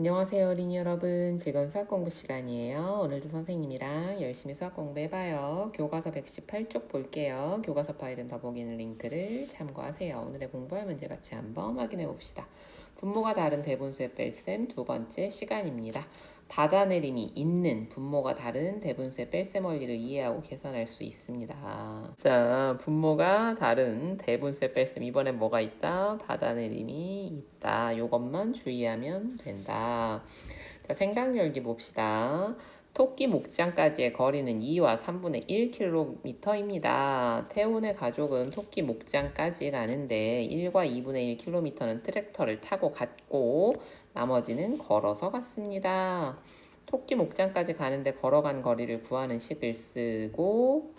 안녕하세요 어린이 여러분, 즐거운 수학 공부 시간이에요. 오늘도 선생님이랑 열심히 수학 공부해봐요. 교과서 118쪽 볼게요. 교과서 파일은 더보기는 링크를 참고하세요. 오늘의 공부할 문제 같이 한번 확인해 봅시다. 분모가 다른 대분수의 뺄셈 두 번째 시간입니다. 받아내림이 있는 분모가 다른 대분수의 뺄셈 원리를 이해하고 계산할 수 있습니다. 자, 분모가 다른 대분수의 뺄셈, 이번엔 뭐가 있다? 받아내림이 있다. 요것만 주의하면 된다. 자, 생각 열기 봅시다. 토끼 목장까지의 거리는 2와 3분의 1km입니다. 태훈의 가족은 토끼 목장까지 가는데 1과 2분의 1km는 트랙터를 타고 갔고 나머지는 걸어서 갔습니다. 토끼 목장까지 가는데 걸어간 거리를 구하는 식을 쓰고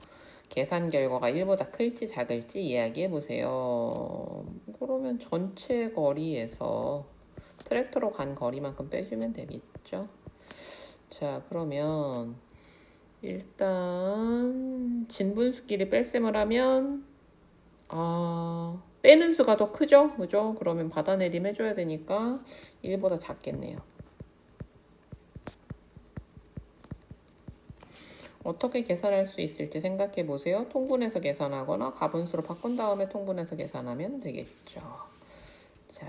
계산 결과가 1보다 클지 작을지 이야기해 보세요. 그러면 전체 거리에서 트랙터로 간 거리만큼 빼주면 되겠죠. 자, 그러면 일단 진분수끼리 뺄셈을 하면 빼는 수가 더 크죠? 그죠? 그러면 받아내림 해줘야 되니까 1보다 작겠네요. 어떻게 계산할 수 있을지 생각해 보세요. 통분해서 계산하거나 가분수로 바꾼 다음에 통분해서 계산하면 되겠죠. 자,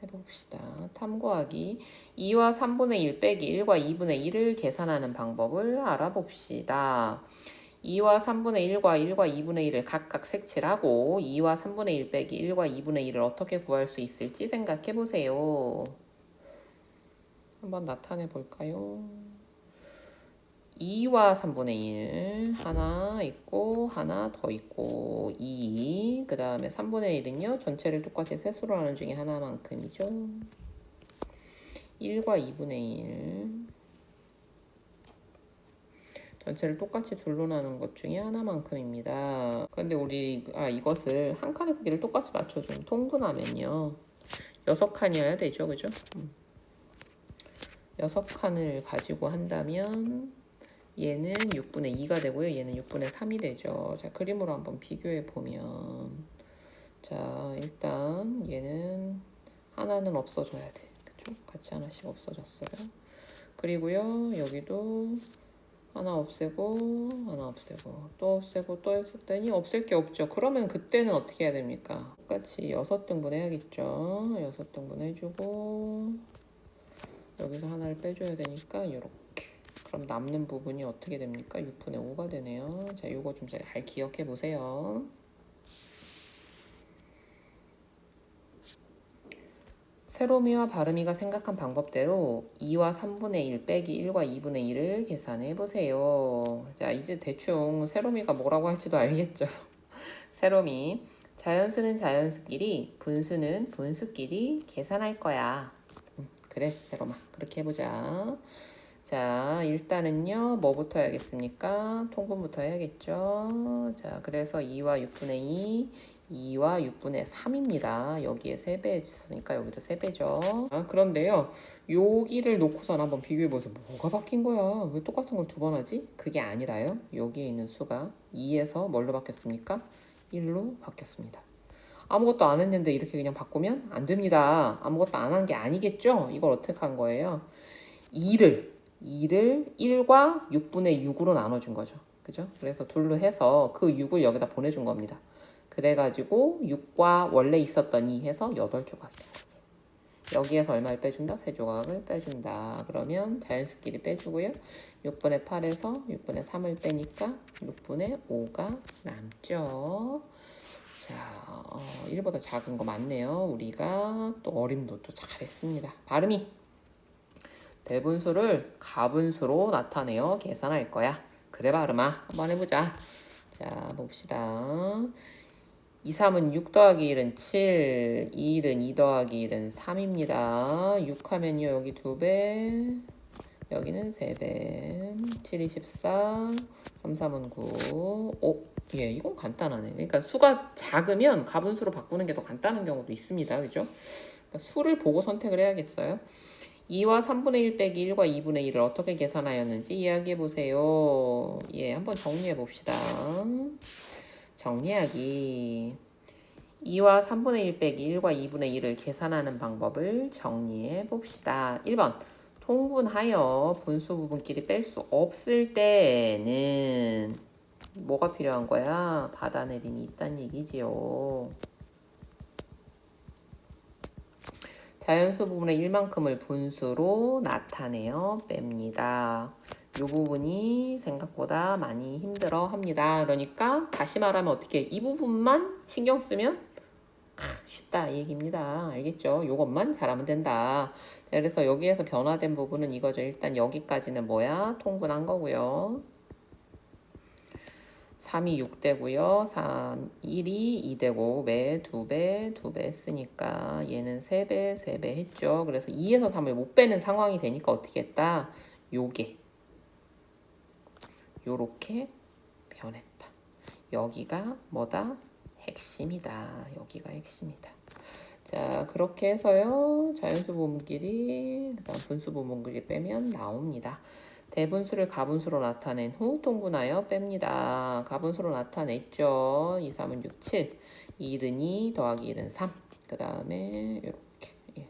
해봅시다. 탐구하기. 2와 3분의 1 빼기 1과 2분의 1을 계산하는 방법을 알아봅시다. 2와 3분의 1과 1과 2분의 1을 각각 색칠하고 2와 3분의 1 빼기 1과 2분의 1을 어떻게 구할 수 있을지 생각해 보세요. 한번 나타내 볼까요? 2와 3분의 1 하나 있고 하나 더 있고 2, 그 다음에 3분의 1은요 전체를 똑같이 세수로 하는 중에 하나만큼이죠. 1과 2분의 1 전체를 똑같이 둘로 나눈 것 중에 하나만큼입니다. 그런데 우리 이것을 한 칸의 크기를 똑같이 맞춰주면 통분하면요 6칸이어야 되죠, 그죠? 6칸을 가지고 한다면 얘는 6분의 2가 되고요. 얘는 6분의 3이 되죠. 자, 그림으로 한번 비교해 보면 자, 일단 얘는 하나는 없어져야 돼. 그쵸? 같이 하나씩 없어졌어요. 그리고요, 여기도 하나 없애고 하나 없애고 또 없애고 또 없앴더니 없앨 게 없죠. 그러면 그때는 어떻게 해야 됩니까? 똑같이 6등분 해야겠죠. 6등분 해주고 여기서 하나를 빼줘야 되니까 이렇게. 그럼 남는 부분이 어떻게 됩니까? 6분의 5가 되네요. 자, 요거 좀 잘 기억해 보세요. 세로미와 바르미가 생각한 방법대로 2와 3분의 1 빼기 1과 2분의 1을 계산해 보세요. 자, 이제 대충 세로미가 뭐라고 할지도 알겠죠? 세로미, 자연수는 자연수끼리, 분수는 분수끼리 계산할 거야. 그래, 세로마. 그렇게 해보자. 자, 일단은요, 뭐부터 해야겠습니까? 통분부터 해야겠죠. 자, 그래서 2와 6분의 2, 2와 6분의 3입니다. 여기에 3배 했으니까 여기도 3배죠. 그런데요, 여기를 놓고선 한번 비교해보세요. 뭐가 바뀐 거야? 왜 똑같은 걸 두 번 하지? 그게 아니라요. 여기에 있는 수가 2에서 뭘로 바뀌었습니까? 1로 바뀌었습니다. 아무것도 안 했는데 이렇게 그냥 바꾸면 안 됩니다. 아무것도 안 한 게 아니겠죠? 이걸 어떻게 한 거예요? 2를 1과 6분의 6으로 나눠준 거죠. 그죠? 그래서 둘로 해서 그 6을 여기다 보내준 겁니다. 그래가지고 6과 원래 있었던 2 해서 8조각이 된 거지. 여기에서 얼마를 빼준다? 3조각을 빼준다. 그러면 자연수끼리 빼주고요. 6분의 8에서 6분의 3을 빼니까 6분의 5가 남죠. 자, 1보다 작은 거 맞네요. 우리가 또 어림도 또 잘했습니다. 발음이 대분수를 가분수로 나타내어 계산할 거야. 그래 바르마. 한번 해보자. 자, 봅시다. 2, 3은 6 더하기 1은 7, 2, 1은 2 더하기 1은 3입니다. 6 하면요, 여기 2배, 여기는 3배. 7, 24, 3, 3은 9, 5. 예, 이건 간단하네. 그러니까 수가 작으면 가분수로 바꾸는 게 더 간단한 경우도 있습니다. 그죠? 그러니까 수를 보고 선택을 해야겠어요. 2와 3분의 1 빼기 1과 2분의 1을 어떻게 계산하였는지 이야기해 보세요. 예, 한번 정리해 봅시다. 정리하기. 2와 3분의 1 빼기 1과 2분의 1을 계산하는 방법을 정리해 봅시다. 1번. 통분하여 분수 부분끼리 뺄 수 없을 때는 뭐가 필요한 거야? 받아내림이 있다는 얘기지요. 자연수 부분의 1만큼을 분수로 나타내어 뺍니다. 이 부분이 생각보다 많이 힘들어 합니다. 그러니까 다시 말하면 어떻게 이 부분만 신경 쓰면 쉽다 이 얘기입니다. 알겠죠? 이것만 잘하면 된다. 그래서 여기에서 변화된 부분은 이거죠. 일단 여기까지는 뭐야? 통분한 거고요. 3이 6되고요. 1이 2되고 매 2배, 2배 했으니까 얘는 3배, 3배 했죠. 그래서 2에서 3을 못 빼는 상황이 되니까 어떻게 했다? 요게 요렇게 변했다. 여기가 뭐다? 핵심이다. 여기가 핵심이다. 자, 그렇게 해서요. 자연수 부분끼리 그다음 분수 부분끼리 빼면 나옵니다. 대분수를 가분수로 나타낸 후 통분하여 뺍니다. 가분수로 나타냈죠. 2, 3은 6, 7. 1은 2 더하기 1은 3. 그 다음에 이렇게. 예.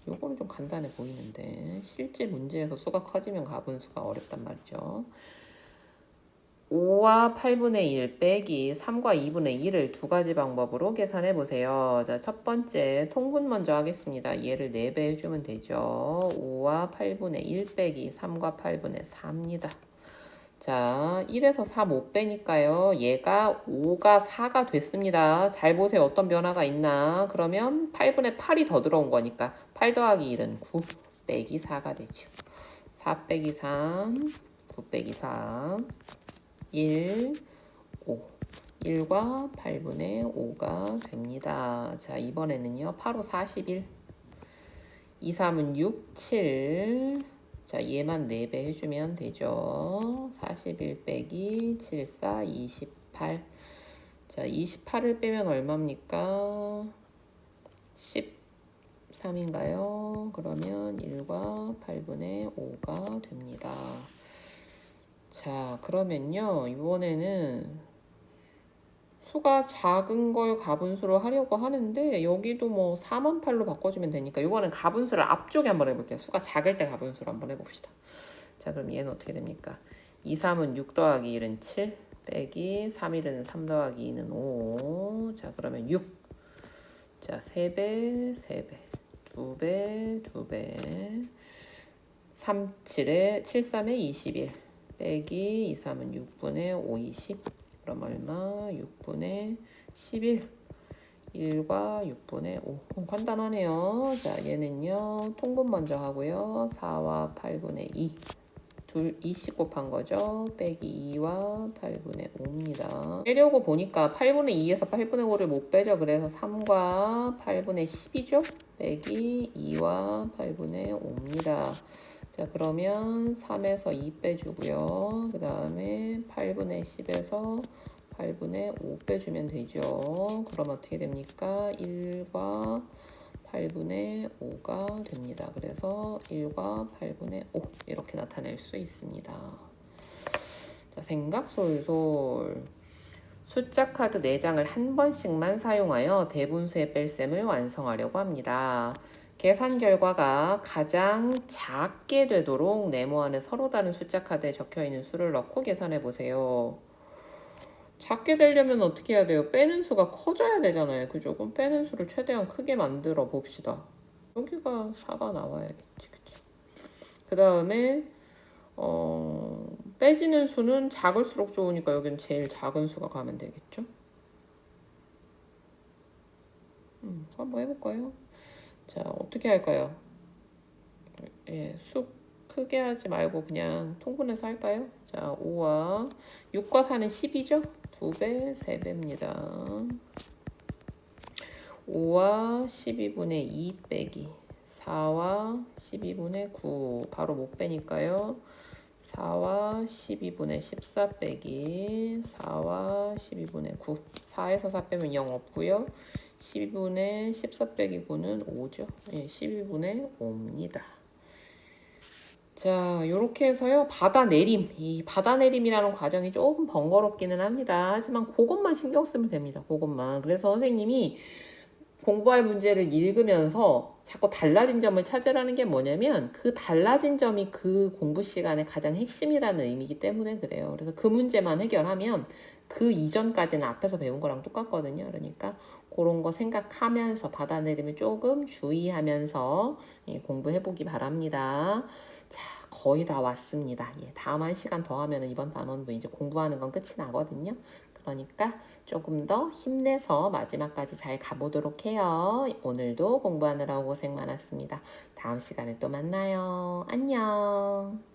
요거는 좀 간단해 보이는데 실제 문제에서 수가 커지면 가분수가 어렵단 말이죠. 5와 8분의 1 빼기 3과 2분의 1을 두 가지 방법으로 계산해 보세요. 자, 첫 번째 통분 먼저 하겠습니다. 얘를 4배 해주면 되죠. 5와 8분의 1 빼기 3과 8분의 4입니다. 자, 1에서 4 못 빼니까요. 얘가 5가 4가 됐습니다. 잘 보세요. 어떤 변화가 있나. 그러면 8분의 8이 더 들어온 거니까 8 더하기 1은 9 빼기 4가 되죠. 4 빼기 3, 9 빼기 3. 1, 5. 1과 8분의 5가 됩니다. 자, 이번에는요. 8, 5, 41. 2, 3은 6, 7. 자, 얘만 4배 해주면 되죠. 41 빼기 7, 4, 28. 자, 28을 빼면 얼마입니까? 13인가요? 그러면 1과 8분의 5가 됩니다. 자, 그러면요. 이번에는 수가 작은 걸 가분수로 하려고 하는데 여기도 뭐 4만 8로 바꿔주면 되니까 이번엔 가분수를 앞쪽에 한번 해볼게요. 수가 작을 때 가분수로 한번 해봅시다. 자, 그럼 얘는 어떻게 됩니까? 2, 3은 6 더하기 1은 7 빼기 3, 1은 3 더하기 2는 5. 자, 그러면 6. 자, 3배, 3배. 2배, 2배. 3, 7에 7, 3에 21. 빼기 2, 3은 6분의 5, 20. 그럼 얼마? 6분의 11. 1과 6분의 5. 간단하네요. 자, 얘는요. 통분 먼저 하고요. 4와 8분의 2. 둘 2씩 곱한 거죠. 빼기 2와 8분의 5입니다. 빼려고 보니까 8분의 2에서 8분의 5를 못 빼죠. 그래서 3과 8분의 10이죠. 빼기 2와 8분의 5입니다. 자, 그러면 3에서 2 빼주고요. 그 다음에 8분의 10에서 8분의 5 빼주면 되죠. 그럼 어떻게 됩니까? 1과 8분의 5가 됩니다. 그래서 1과 8분의 5 이렇게 나타낼 수 있습니다. 자, 생각 솔솔. 숫자 카드 4장을 한 번씩만 사용하여 대분수의 뺄셈을 완성하려고 합니다. 계산 결과가 가장 작게 되도록 네모안에 서로 다른 숫자 카드에 적혀있는 수를 넣고 계산해 보세요. 작게 되려면 어떻게 해야 돼요? 빼는 수가 커져야 되잖아요. 그죠? 그럼 빼는 수를 최대한 크게 만들어 봅시다. 여기가 4가 나와야겠지. 그치? 그 다음에 빼지는 수는 작을수록 좋으니까 여기는 제일 작은 수가 가면 되겠죠? 한번 해볼까요? 자, 어떻게 할까요? 예, 수 크게 하지 말고 그냥 통분해서 할까요? 자, 5와 6과 4는 10이죠? 2배, 3배입니다. 5와 12분의 2 빼기 4와 12분의 9 바로 못 빼니까요. 4와 12분의 14 빼기 4와 12분의 9 4에서 4 빼면 0 없고요. 12분의 14 빼기 9는 5죠. 예, 12분의 5입니다. 자, 요렇게 해서요. 받아내림. 이 받아내림이라는 과정이 조금 번거롭기는 합니다. 하지만 그것만 신경 쓰면 됩니다. 그것만. 그래서 선생님이 공부할 문제를 읽으면서 자꾸 달라진 점을 찾으라는 게 뭐냐면 그 달라진 점이 그 공부 시간의 가장 핵심이라는 의미이기 때문에 그래요. 그래서 그 문제만 해결하면 그 이전까지는 앞에서 배운 거랑 똑같거든요. 그러니까 그런 거 생각하면서 받아내림을 조금 주의하면서 공부해보기 바랍니다. 자, 거의 다 왔습니다. 다음 한 시간 더 하면 이번 단원도 이제 공부하는 건 끝이 나거든요. 그러니까 조금 더 힘내서 마지막까지 잘 가보도록 해요. 오늘도 공부하느라고 고생 많았습니다. 다음 시간에 또 만나요. 안녕.